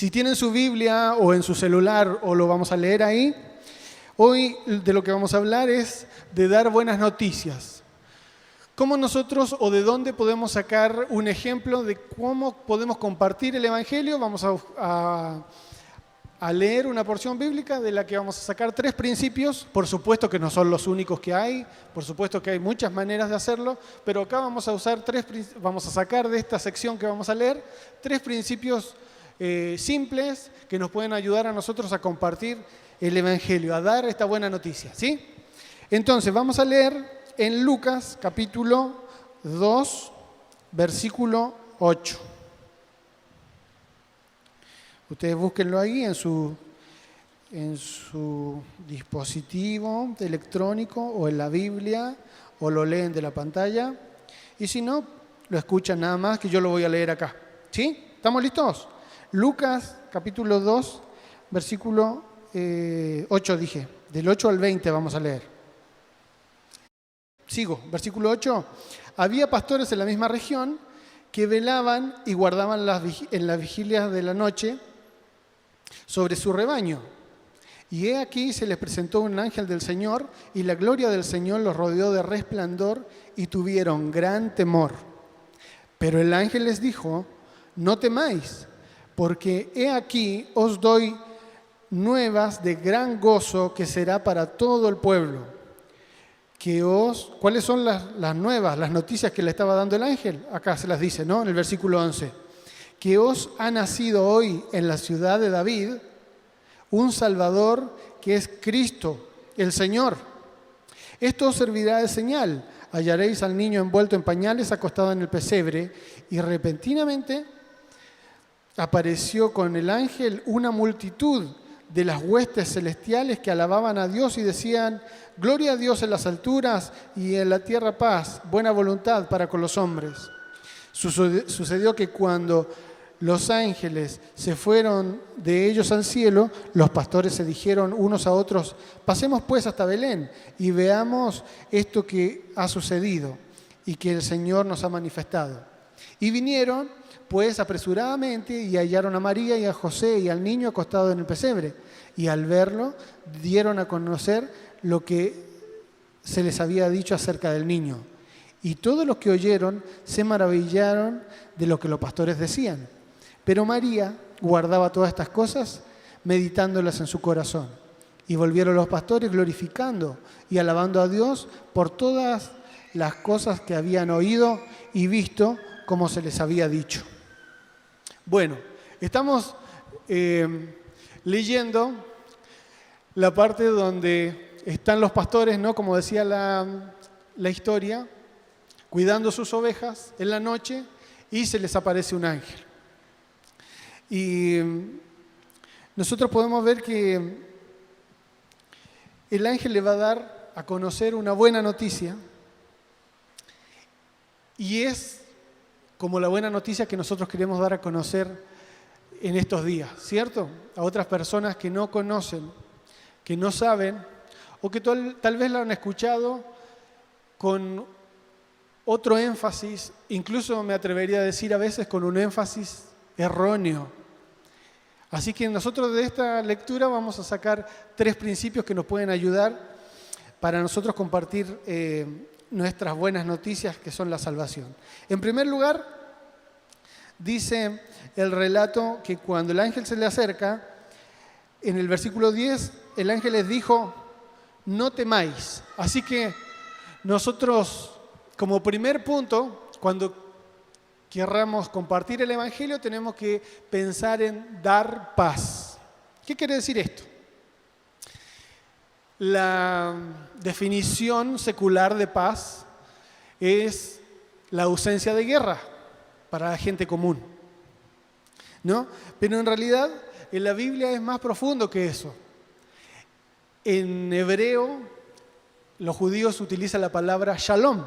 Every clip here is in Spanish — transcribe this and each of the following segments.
Si tienen su Biblia o en su celular o lo vamos a leer ahí, hoy de lo que vamos a hablar es de dar buenas noticias. ¿Cómo nosotros o de dónde podemos sacar un ejemplo de cómo podemos compartir el Evangelio? Vamos a leer una porción bíblica de la que vamos a sacar 3 principios. Por supuesto que no son los únicos que hay, por supuesto que hay muchas maneras de hacerlo, pero acá vamos a sacar de esta sección que vamos a leer 3 principios simples que nos pueden ayudar a nosotros a compartir el Evangelio, a dar esta buena noticia, ¿sí? Entonces, vamos a leer en Lucas capítulo 2, versículo 8. Ustedes búsquenlo ahí en su dispositivo electrónico o en la Biblia o lo leen de la pantalla. Y si no, lo escuchan nada más que yo lo voy a leer acá. ¿Sí? ¿Estamos listos? Lucas capítulo 2, versículo 8 dije. Del 8 al 20 vamos a leer. Sigo, versículo 8. Había pastores en la misma región que velaban y guardaban en las vigilias de la noche sobre su rebaño. Y he aquí se les presentó un ángel del Señor, y la gloria del Señor los rodeó de resplandor, y tuvieron gran temor. Pero el ángel les dijo: no temáis, porque he aquí os doy nuevas de gran gozo que será para todo el pueblo. ¿Cuáles son las nuevas, las noticias que le estaba dando el ángel? Acá se las dice, ¿no? En el versículo 11. Que os ha nacido hoy en la ciudad de David un Salvador que es Cristo, el Señor. Esto os servirá de señal. Hallaréis al niño envuelto en pañales acostado en el pesebre, y repentinamente apareció con el ángel una multitud de las huestes celestiales que alababan a Dios y decían: gloria a Dios en las alturas y en la tierra paz, buena voluntad para con los hombres. Sucedió que cuando los ángeles se fueron de ellos al cielo, los pastores se dijeron unos a otros: pasemos pues hasta Belén y veamos esto que ha sucedido y que el Señor nos ha manifestado. Y vinieron pues apresuradamente y hallaron a María y a José y al niño acostado en el pesebre. Y al verlo dieron a conocer lo que se les había dicho acerca del niño. Y todos los que oyeron se maravillaron de lo que los pastores decían. Pero María guardaba todas estas cosas, meditándolas en su corazón. Y volvieron los pastores glorificando y alabando a Dios por todas las cosas que habían oído y visto, como se les había dicho. Bueno, estamos leyendo la parte donde están los pastores, ¿no? Como decía la historia, cuidando sus ovejas en la noche, y se les aparece un ángel. Y nosotros podemos ver que el ángel le va a dar a conocer una buena noticia, y es como la buena noticia que nosotros queremos dar a conocer en estos días, ¿cierto? A otras personas que no conocen, que no saben, o que tal vez la han escuchado con otro énfasis, incluso me atrevería a decir a veces con un énfasis erróneo. Así que nosotros de esta lectura vamos a sacar 3 principios que nos pueden ayudar para nosotros compartir nuestras buenas noticias, que son la salvación. En primer lugar, dice el relato que cuando el ángel se le acerca, en el versículo 10, el ángel les dijo: no temáis. Así que nosotros, como primer punto, cuando querramos compartir el Evangelio, tenemos que pensar en dar paz. ¿Qué quiere decir esto? La definición secular de paz es la ausencia de guerra para la gente común, ¿no? Pero en realidad en la Biblia es más profundo que eso. En hebreo, los judíos utilizan la palabra shalom.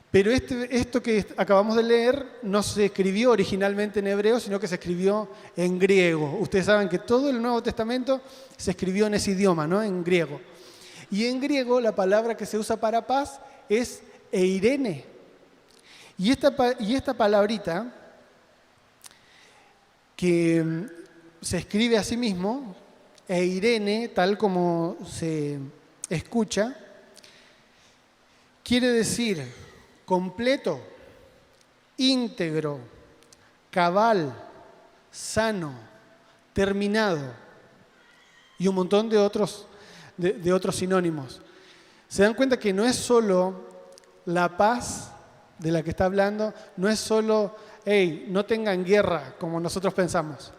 Pero esto que acabamos de leer no se escribió originalmente en hebreo, sino que se escribió en griego. Ustedes saben que todo el Nuevo Testamento se escribió en ese idioma, ¿no? En griego. Y en griego la palabra que se usa para paz es eirene. Y esta palabrita que se escribe a sí mismo, eirene, tal como se escucha, quiere decir completo, íntegro, cabal, sano, terminado y un montón de otros sinónimos. Se dan cuenta que no es solo la paz de la que está hablando, no es solo, hey, no tengan guerra como nosotros pensamos,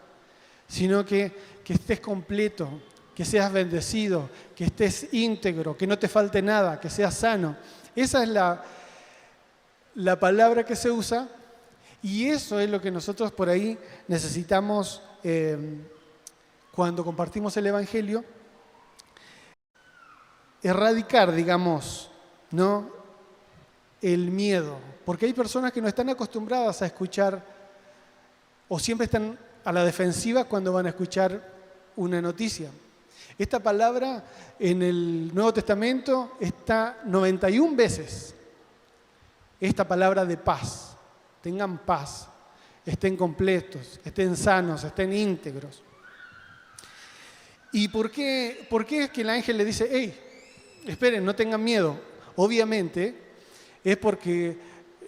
sino que estés completo, que seas bendecido, que estés íntegro, que no te falte nada, que seas sano. Esa es la palabra que se usa y eso es lo que nosotros por ahí necesitamos cuando compartimos el Evangelio, erradicar, digamos, ¿no?, el miedo. Porque hay personas que no están acostumbradas a escuchar o siempre están a la defensiva cuando van a escuchar una noticia. Esta palabra en el Nuevo Testamento está 91 veces. Esta palabra de paz. Tengan paz, estén completos, estén sanos, estén íntegros. ¿Y por qué es que el ángel le dice, hey, esperen, no tengan miedo? Obviamente es porque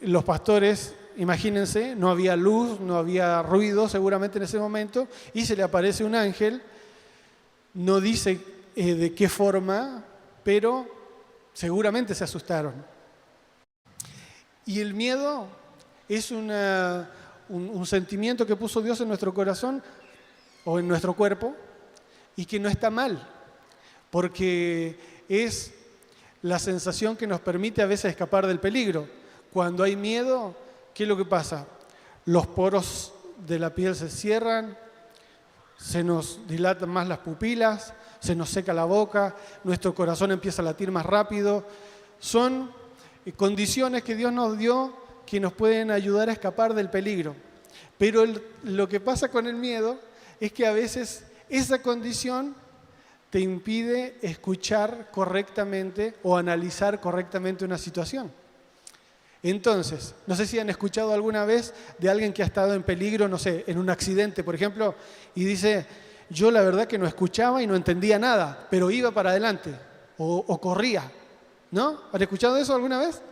los pastores, imagínense, no había luz, no había ruido seguramente en ese momento, y se le aparece un ángel, no dice de qué forma, pero seguramente se asustaron. Y el miedo es un sentimiento que puso Dios en nuestro corazón o en nuestro cuerpo y que no está mal, porque es la sensación que nos permite a veces escapar del peligro. Cuando hay miedo, ¿qué es lo que pasa? Los poros de la piel se cierran, se nos dilatan más las pupilas, se nos seca la boca, nuestro corazón empieza a latir más rápido. Son condiciones que Dios nos dio que nos pueden ayudar a escapar del peligro. Pero lo que pasa con el miedo es que a veces esa condición te impide escuchar correctamente o analizar correctamente una situación. Entonces, no sé si han escuchado alguna vez de alguien que ha estado en peligro, no sé, en un accidente, por ejemplo, y dice, yo la verdad que no escuchaba y no entendía nada, pero iba para adelante o corría, ¿no? ¿Han escuchado eso alguna vez?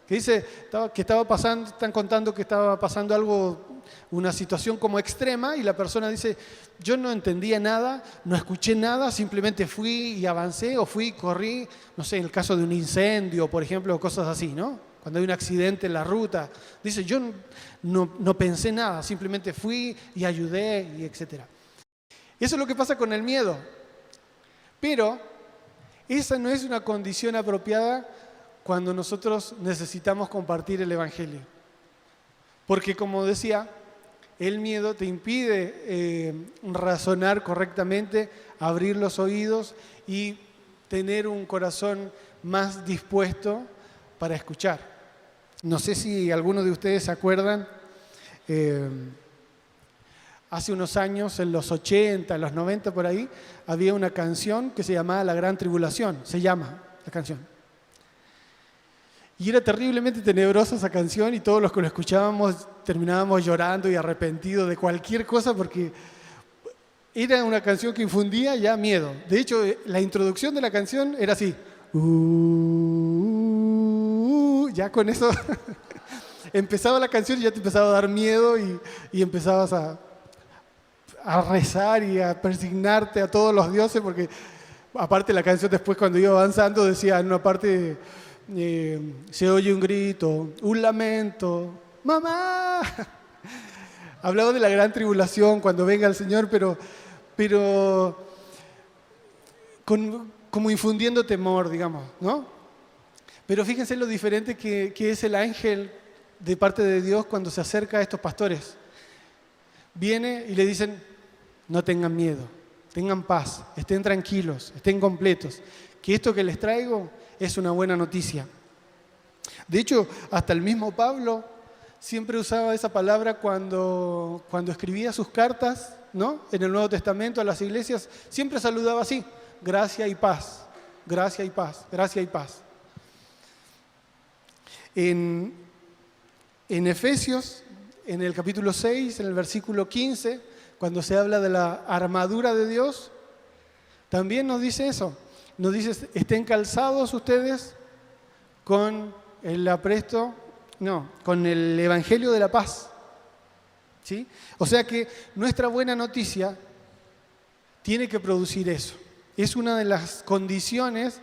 Que dice que estaba pasando, están contando que estaba pasando algo, una situación como extrema, y la persona dice, yo no entendía nada, no escuché nada, simplemente fui y avancé, o fui y corrí, no sé, en el caso de un incendio, por ejemplo, cosas así, ¿no? Cuando hay un accidente en la ruta, dice, yo no pensé nada, simplemente fui y ayudé, y etc. Eso es lo que pasa con el miedo. Pero esa no es una condición apropiada cuando nosotros necesitamos compartir el Evangelio. Porque, como decía, el miedo te impide razonar correctamente, abrir los oídos y tener un corazón más dispuesto para escuchar. No sé si algunos de ustedes se acuerdan, hace unos años, en los 80, en los 90 por ahí, había una canción que se llamaba La Gran Tribulación, se llama la canción. Y era terriblemente tenebrosa esa canción y todos los que lo escuchábamos terminábamos llorando y arrepentidos de cualquier cosa porque era una canción que infundía ya miedo. De hecho, la introducción de la canción era así. Ya con eso empezaba la canción y ya te empezaba a dar miedo y empezabas a rezar y a persignarte a todos los dioses, porque aparte la canción después cuando iba avanzando decía en una parte se oye un grito, un lamento, ¡mamá! Hablaba de la gran tribulación cuando venga el Señor, pero como infundiendo temor, digamos, ¿no? Pero fíjense lo diferente que es el ángel de parte de Dios cuando se acerca a estos pastores. Viene y le dicen, no tengan miedo, tengan paz, estén tranquilos, estén completos, que esto que les traigo es una buena noticia. De hecho, hasta el mismo Pablo siempre usaba esa palabra cuando escribía sus cartas, ¿no?, en el Nuevo Testamento a las iglesias, siempre saludaba así, gracia y paz, gracia y paz, gracia y paz. En Efesios, en el capítulo 6, en el versículo 15, cuando se habla de la armadura de Dios, también nos dice eso. Nos dice, estén calzados ustedes con el apresto, no, con el Evangelio de la paz. ¿Sí? O sea que nuestra buena noticia tiene que producir eso. Es una de las condiciones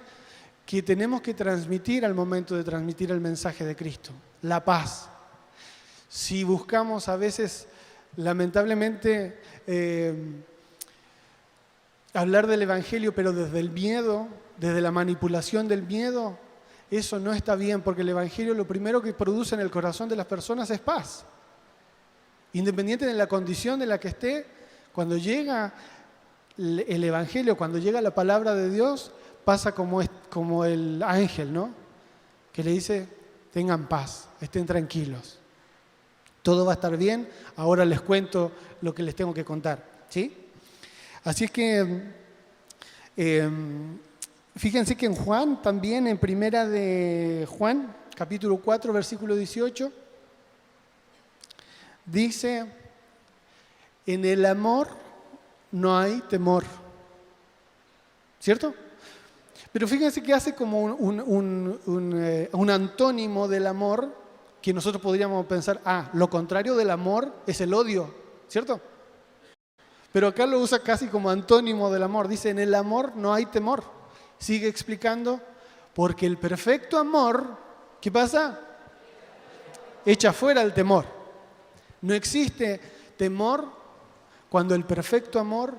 que tenemos que transmitir al momento de transmitir el mensaje de Cristo, la paz. Si buscamos a veces, lamentablemente, hablar del Evangelio, pero desde el miedo, desde la manipulación del miedo, eso no está bien, porque el Evangelio lo primero que produce en el corazón de las personas es paz. Independiente de la condición en la que esté, cuando llega el Evangelio, cuando llega la palabra de Dios, pasa como el ángel, ¿no? Que le dice, tengan paz, estén tranquilos. Todo va a estar bien, ahora les cuento lo que les tengo que contar, ¿sí? Así es que, fíjense que en Juan, también en primera de Juan, capítulo 4, versículo 18, dice, en el amor no hay temor, ¿cierto? Pero fíjense que hace como un antónimo del amor, que nosotros podríamos pensar, lo contrario del amor es el odio, ¿cierto? Pero acá lo usa casi como antónimo del amor. Dice, en el amor no hay temor. Sigue explicando, porque el perfecto amor, ¿qué pasa? Echa fuera el temor. No existe temor cuando el perfecto amor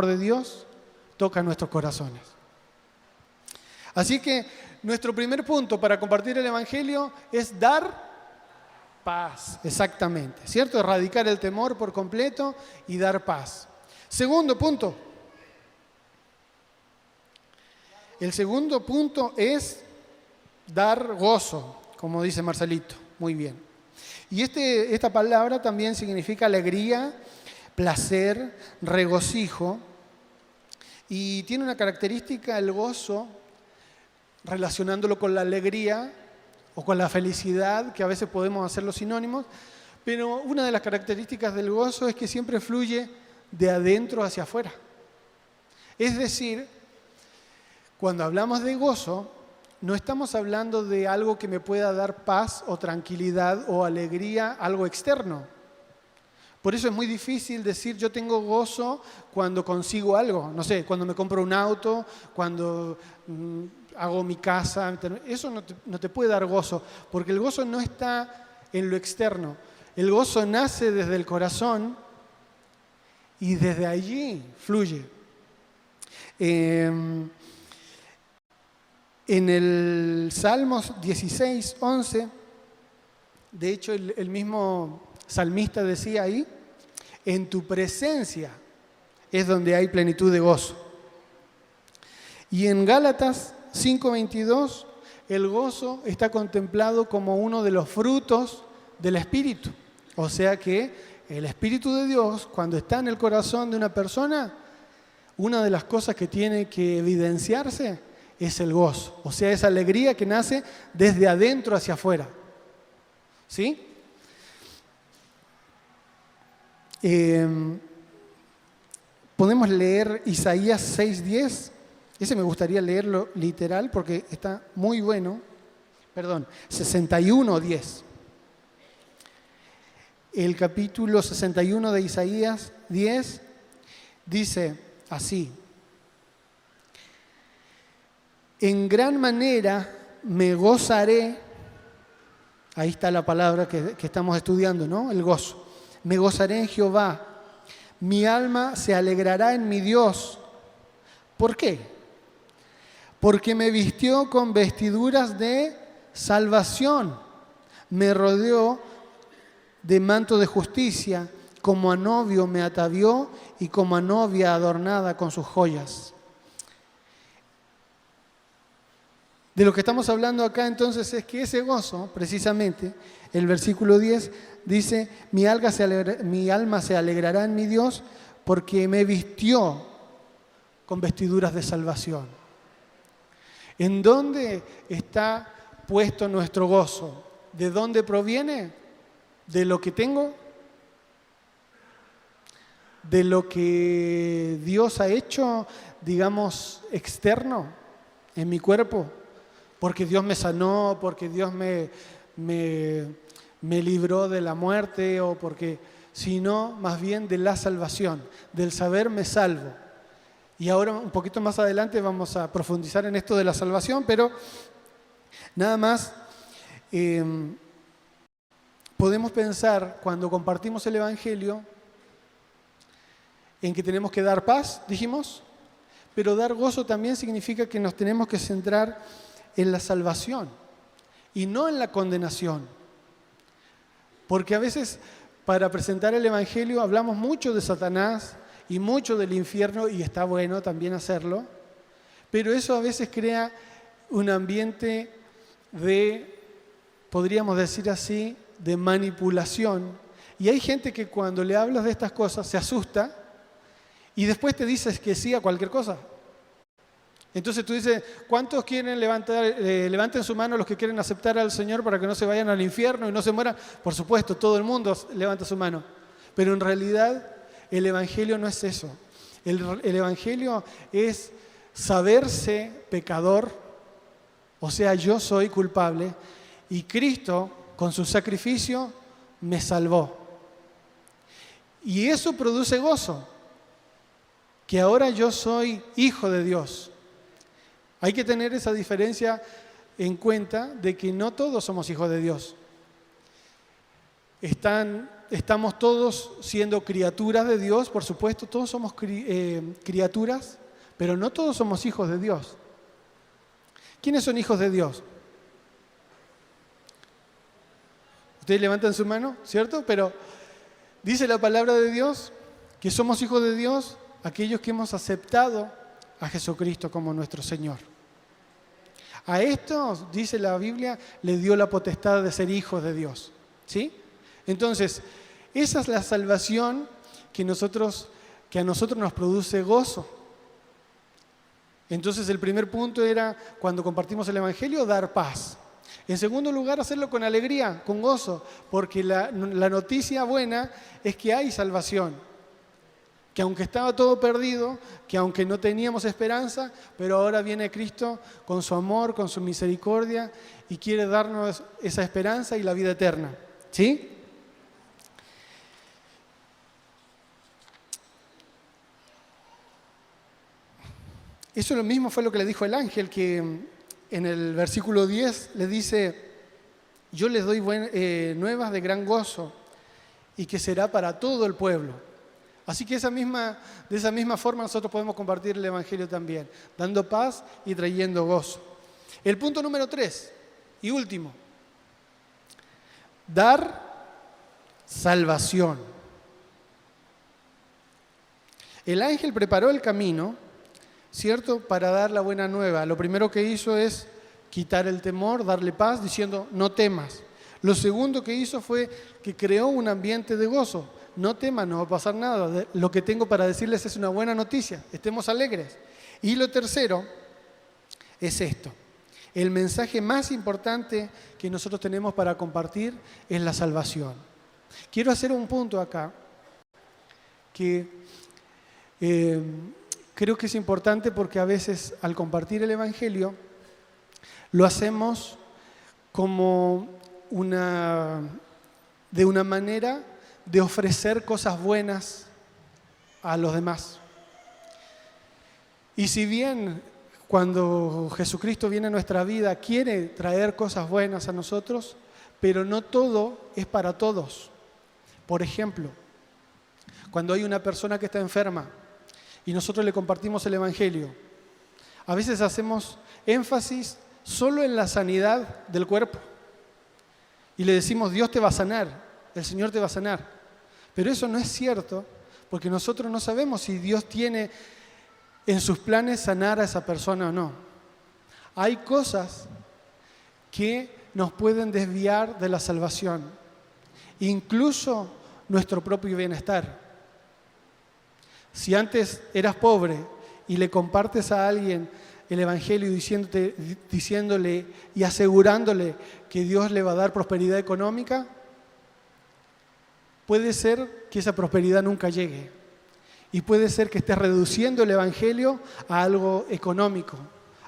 de Dios, toca nuestros corazones. Así que nuestro primer punto para compartir el Evangelio es dar paz, exactamente, ¿cierto? Erradicar el temor por completo y dar paz. Segundo punto. El segundo punto es dar gozo, como dice Marcelito. Muy bien. Y esta palabra también significa alegría, placer, regocijo. Y tiene una característica, el gozo, relacionándolo con la alegría o con la felicidad, que a veces podemos hacer los sinónimos, pero una de las características del gozo es que siempre fluye de adentro hacia afuera. Es decir, cuando hablamos de gozo, no estamos hablando de algo que me pueda dar paz o tranquilidad o alegría, algo externo. Por eso es muy difícil decir yo tengo gozo cuando consigo algo. No sé, cuando me compro un auto, cuando hago mi casa. Eso no te puede dar gozo, porque el gozo no está en lo externo. El gozo nace desde el corazón y desde allí fluye. En el Salmos 16, 11, de hecho el mismo salmista decía ahí, en tu presencia es donde hay plenitud de gozo. Y en Gálatas 5:22, el gozo está contemplado como uno de los frutos del Espíritu. O sea que el Espíritu de Dios, cuando está en el corazón de una persona, una de las cosas que tiene que evidenciarse es el gozo. O sea, esa alegría que nace desde adentro hacia afuera. ¿Sí? Podemos leer Isaías 6:10. Ese me gustaría leerlo literal porque está muy bueno. Perdón, 61:10. El capítulo 61 de Isaías 10 dice así: en gran manera me gozaré. Ahí está la palabra que estamos estudiando, ¿no? El gozo. Me gozaré en Jehová. Mi alma se alegrará en mi Dios. ¿Por qué? Porque me vistió con vestiduras de salvación. Me rodeó de manto de justicia. Como a novio me atavió y como a novia adornada con sus joyas. De lo que estamos hablando acá entonces es que ese gozo, precisamente, el versículo 10 dice, mi alma se alegrará en mi Dios porque me vistió con vestiduras de salvación. ¿En dónde está puesto nuestro gozo? ¿De dónde proviene? ¿De lo que tengo? de lo que Dios ha hecho, digamos, externo en mi cuerpo, porque Dios me sanó, porque Dios me libró de la muerte, o porque, sino más bien de la salvación, del saber me salvo. Y ahora un poquito más adelante vamos a profundizar en esto de la salvación, pero nada más podemos pensar cuando compartimos el Evangelio en que tenemos que dar paz, dijimos, pero dar gozo también significa que nos tenemos que centrar en la salvación y no en la condenación. Porque a veces para presentar el Evangelio hablamos mucho de Satanás y mucho del infierno, y está bueno también hacerlo, pero eso a veces crea un ambiente de, podríamos decir así, de manipulación. Y hay gente que cuando le hablas de estas cosas se asusta y después te dices que sí a cualquier cosa. Entonces tú dices, ¿cuántos quieren levanten su mano los que quieren aceptar al Señor para que no se vayan al infierno y no se mueran? Por supuesto, todo el mundo levanta su mano. Pero en realidad el Evangelio no es eso. El Evangelio es saberse pecador, o sea, yo soy culpable, y Cristo, con su sacrificio, me salvó. Y eso produce gozo, que ahora yo soy hijo de Dios. Hay que tener esa diferencia en cuenta de que no todos somos hijos de Dios. Estamos todos siendo criaturas de Dios, por supuesto, todos somos criaturas, pero no todos somos hijos de Dios. ¿Quiénes son hijos de Dios? Ustedes levantan su mano, ¿cierto? Pero dice la palabra de Dios que somos hijos de Dios aquellos que hemos aceptado a Jesucristo como nuestro Señor. A estos, dice la Biblia, le dio la potestad de ser hijos de Dios. ¿Sí? Entonces, esa es la salvación que a nosotros nos produce gozo. Entonces, el primer punto era, cuando compartimos el Evangelio, dar paz. En segundo lugar, hacerlo con alegría, con gozo, porque la noticia buena es que hay salvación. Que aunque estaba todo perdido, que aunque no teníamos esperanza, pero ahora viene Cristo con su amor, con su misericordia, y quiere darnos esa esperanza y la vida eterna. ¿Sí? Eso lo mismo fue lo que le dijo el ángel, que en el versículo 10 le dice, yo les doy nuevas de gran gozo, y que será para todo el pueblo. Así que de esa misma forma nosotros podemos compartir el Evangelio también, dando paz y trayendo gozo. El punto número 3 y último, dar salvación. El ángel preparó el camino, ¿cierto?, para dar la buena nueva. Lo primero que hizo es quitar el temor, darle paz, diciendo, no temas. Lo segundo que hizo fue que creó un ambiente de gozo. No teman, no va a pasar nada. Lo que tengo para decirles es una buena noticia. Estemos alegres. Y lo tercero es esto. El mensaje más importante que nosotros tenemos para compartir es la salvación. Quiero hacer un punto acá que creo que es importante, porque a veces al compartir el Evangelio lo hacemos como de una manera de ofrecer cosas buenas a los demás. Y si bien cuando Jesucristo viene a nuestra vida quiere traer cosas buenas a nosotros, pero no todo es para todos. Por ejemplo, cuando hay una persona que está enferma y nosotros le compartimos el Evangelio, a veces hacemos énfasis solo en la sanidad del cuerpo y le decimos, Dios te va a sanar, el Señor te va a sanar. Pero eso no es cierto, porque nosotros no sabemos si Dios tiene en sus planes sanar a esa persona o no. Hay cosas que nos pueden desviar de la salvación, incluso nuestro propio bienestar. Si antes eras pobre y le compartes a alguien el Evangelio diciéndole y asegurándole que Dios le va a dar prosperidad económica, puede ser que esa prosperidad nunca llegue. Y puede ser que estés reduciendo el Evangelio a algo económico,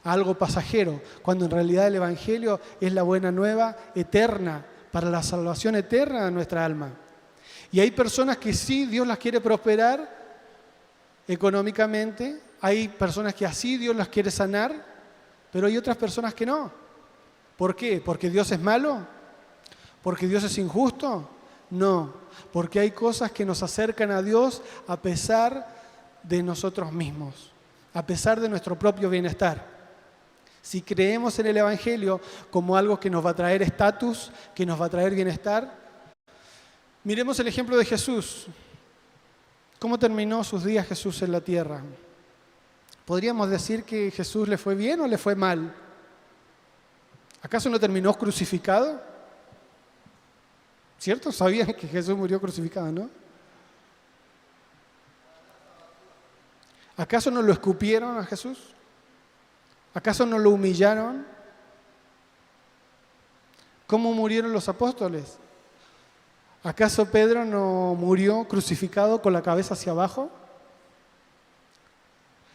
a algo pasajero, cuando en realidad el Evangelio es la buena nueva eterna, para la salvación eterna de nuestra alma. Y hay personas que sí, Dios las quiere prosperar económicamente, hay personas que así Dios las quiere sanar, pero hay otras personas que no. ¿Por qué? ¿Porque Dios es malo? ¿Porque Dios es injusto? No, porque hay cosas que nos acercan a Dios a pesar de nosotros mismos, a pesar de nuestro propio bienestar. Si creemos en el Evangelio como algo que nos va a traer estatus, que nos va a traer bienestar, miremos el ejemplo de Jesús. ¿Cómo terminó sus días Jesús en la tierra? ¿Podríamos decir que Jesús le fue bien o le fue mal? ¿Acaso no terminó crucificado? ¿Cierto? Sabían que Jesús murió crucificado, ¿no? ¿Acaso no lo escupieron a Jesús? ¿Acaso no lo humillaron? ¿Cómo murieron los apóstoles? ¿Acaso Pedro no murió crucificado con la cabeza hacia abajo?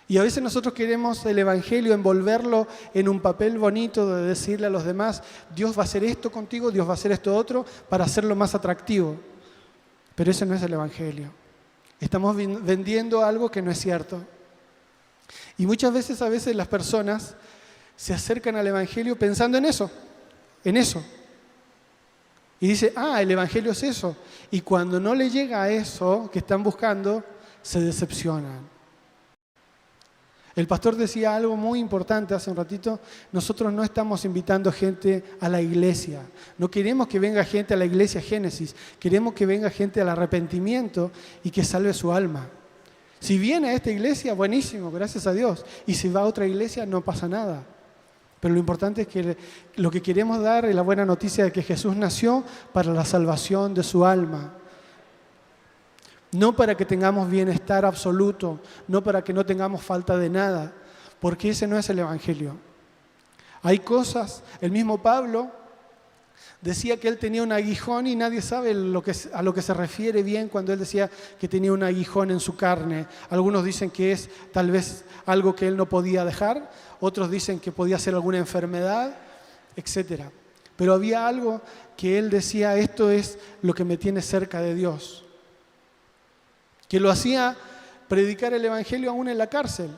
Y a veces nosotros queremos el Evangelio envolverlo en un papel bonito de decirle a los demás, Dios va a hacer esto contigo, Dios va a hacer esto otro, para hacerlo más atractivo. Pero ese no es el Evangelio. Estamos vendiendo algo que no es cierto. Y muchas veces, las personas se acercan al Evangelio pensando en eso. Y dice, el Evangelio es eso. Y cuando no le llega a eso que están buscando, se decepcionan. El pastor decía algo muy importante hace un ratito. Nosotros no estamos invitando gente a la iglesia. No queremos que venga gente a la iglesia Génesis. Queremos que venga gente al arrepentimiento y que salve su alma. Si viene a esta iglesia, buenísimo, gracias a Dios. Y si va a otra iglesia, no pasa nada. Pero lo importante es que lo que queremos dar es la buena noticia de que Jesús nació para la salvación de su alma. No para que tengamos bienestar absoluto, no para que no tengamos falta de nada, porque ese no es el Evangelio. Hay cosas, el mismo Pablo decía que él tenía un aguijón y nadie sabe a lo que se refiere bien cuando él decía que tenía un aguijón en su carne. Algunos dicen que es tal vez algo que él no podía dejar, otros dicen que podía ser alguna enfermedad, etc. Pero había algo que él decía, esto es lo que me tiene cerca de Dios. Que lo hacía predicar el Evangelio aún en la cárcel.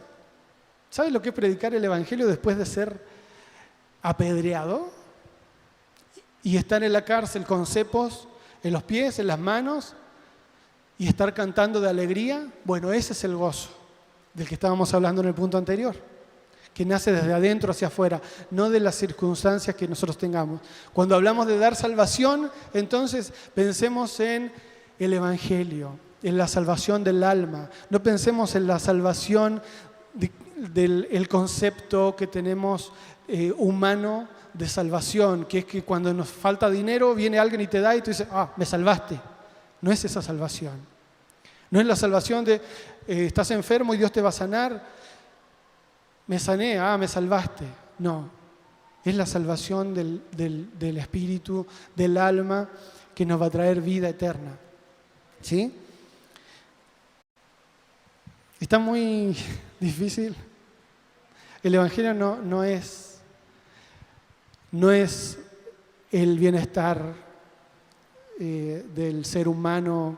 ¿Sabes lo que es predicar el Evangelio después de ser apedreado? Y estar en la cárcel con cepos en los pies, en las manos, y estar cantando de alegría. Bueno, ese es el gozo del que estábamos hablando en el punto anterior, que nace desde adentro hacia afuera, no de las circunstancias que nosotros tengamos. Cuando hablamos de dar salvación, entonces pensemos en el Evangelio, en la salvación del alma. No pensemos en la salvación del concepto que tenemos humano de salvación, que es que cuando nos falta dinero viene alguien y te da y tú dices, me salvaste. No es esa salvación. No es la salvación de estás enfermo y Dios te va a sanar. Me sané, me salvaste. No, es la salvación del espíritu, del alma, que nos va a traer vida eterna. ¿Sí? Está muy difícil. El Evangelio no es el bienestar del ser humano,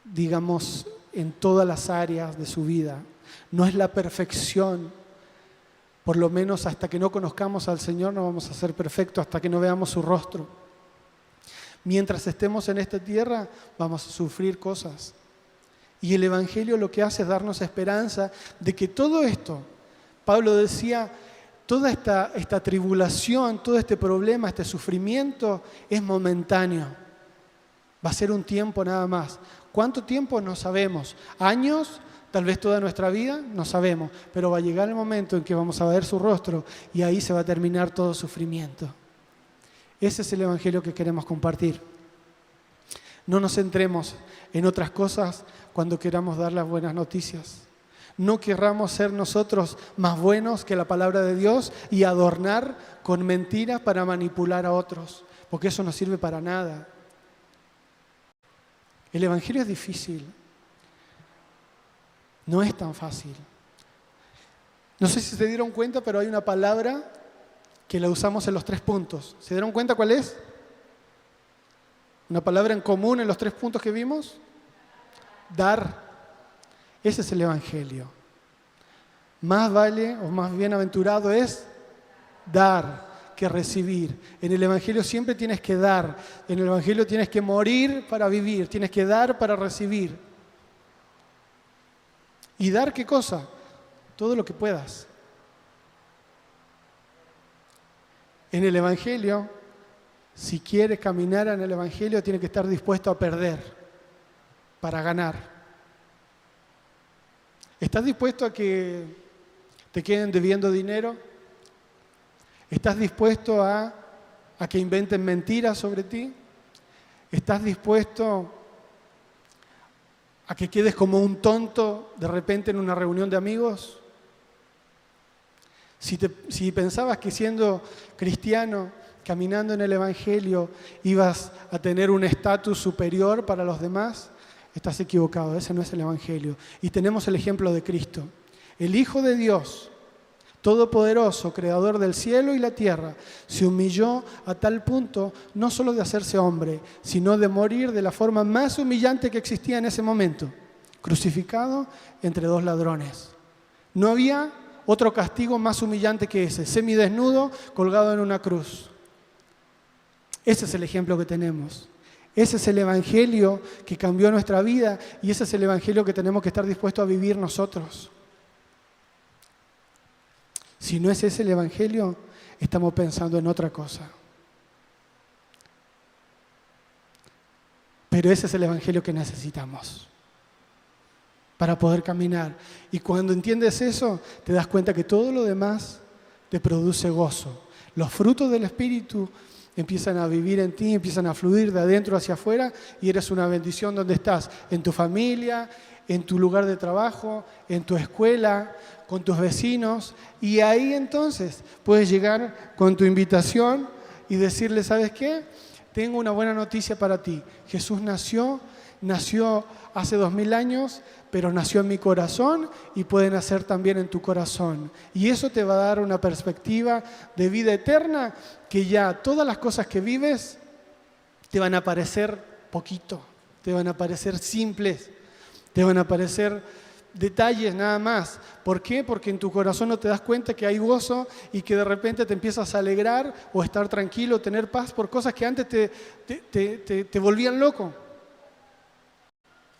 digamos, en todas las áreas de su vida. No es la perfección. Por lo menos hasta que no conozcamos al Señor no vamos a ser perfectos, hasta que no veamos su rostro. Mientras estemos en esta tierra vamos a sufrir cosas. Y el Evangelio lo que hace es darnos esperanza de que todo esto, Pablo decía, toda esta tribulación, todo este problema, este sufrimiento es momentáneo. Va a ser un tiempo nada más. ¿Cuánto tiempo? No sabemos. ¿Años? Tal vez toda nuestra vida, no sabemos. Pero va a llegar el momento en que vamos a ver su rostro y ahí se va a terminar todo sufrimiento. Ese es el Evangelio que queremos compartir. No nos centremos en otras cosas cuando queramos dar las buenas noticias. No querramos ser nosotros más buenos que la palabra de Dios y adornar con mentiras para manipular a otros, porque eso no sirve para nada. El Evangelio es difícil. No es tan fácil. No sé si se dieron cuenta, pero hay una palabra que la usamos en los 3 puntos. ¿Se dieron cuenta cuál es? Una palabra en común en los 3 puntos que vimos. Dar. Ese es el Evangelio. Más vale o más bienaventurado es dar que recibir. En el Evangelio siempre tienes que dar. En el Evangelio tienes que morir para vivir. Tienes que dar para recibir. ¿Y dar qué cosa? Todo lo que puedas. En el Evangelio, si quieres caminar en el Evangelio, tienes que estar dispuesto a perder para ganar. ¿Estás dispuesto a que te queden debiendo dinero? ¿Estás dispuesto a que inventen mentiras sobre ti? ¿Estás dispuesto a que quedes como un tonto de repente en una reunión de amigos? Si pensabas que siendo cristiano, caminando en el Evangelio, ibas a tener un estatus superior para los demás, estás equivocado. Ese no es el Evangelio. Y tenemos el ejemplo de Cristo. El Hijo de Dios, Todopoderoso, Creador del cielo y la tierra, se humilló a tal punto no solo de hacerse hombre, sino de morir de la forma más humillante que existía en ese momento, crucificado entre 2 ladrones. No había otro castigo más humillante que ese, semidesnudo, colgado en una cruz. Ese es el ejemplo que tenemos. Ese es el Evangelio que cambió nuestra vida y ese es el Evangelio que tenemos que estar dispuestos a vivir nosotros. Si no es ese el Evangelio, estamos pensando en otra cosa. Pero ese es el Evangelio que necesitamos para poder caminar. Y cuando entiendes eso, te das cuenta que todo lo demás te produce gozo. Los frutos del Espíritu empiezan a vivir en ti, empiezan a fluir de adentro hacia afuera y eres una bendición donde estás, en tu familia, en tu lugar de trabajo, en tu escuela, con tus vecinos. Y ahí entonces puedes llegar con tu invitación y decirle, ¿sabes qué? Tengo una buena noticia para ti. Jesús nació hace 2000 años, pero nació en mi corazón y puede nacer también en tu corazón. Y eso te va a dar una perspectiva de vida eterna que ya todas las cosas que vives te van a parecer poquito, te van a parecer simples, te van a parecer detalles nada más. ¿Por qué? Porque en tu corazón no te das cuenta que hay gozo y que de repente te empiezas a alegrar o estar tranquilo, tener paz por cosas que antes te volvían loco.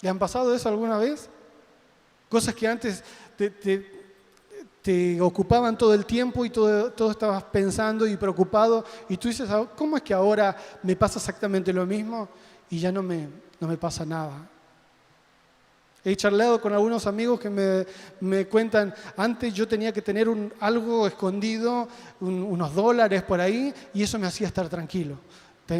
¿Le han pasado eso alguna vez? Cosas que antes te ocupaban todo el tiempo y todo estabas pensando y preocupado y tú dices, ¿cómo es que ahora me pasa exactamente lo mismo y ya no me pasa nada? He charlado con algunos amigos que me cuentan, antes yo tenía que tener algo escondido, unos dólares por ahí, y eso me hacía estar tranquilo.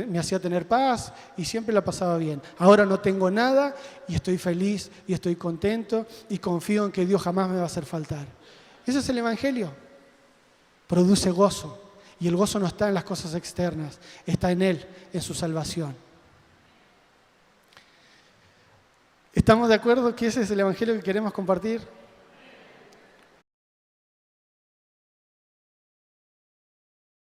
Me hacía tener paz y siempre la pasaba bien. Ahora no tengo nada y estoy feliz y estoy contento y confío en que Dios jamás me va a hacer faltar. Ese es el Evangelio. Produce gozo. Y el gozo no está en las cosas externas, está en Él, en su salvación. ¿Estamos de acuerdo que ese es el Evangelio que queremos compartir?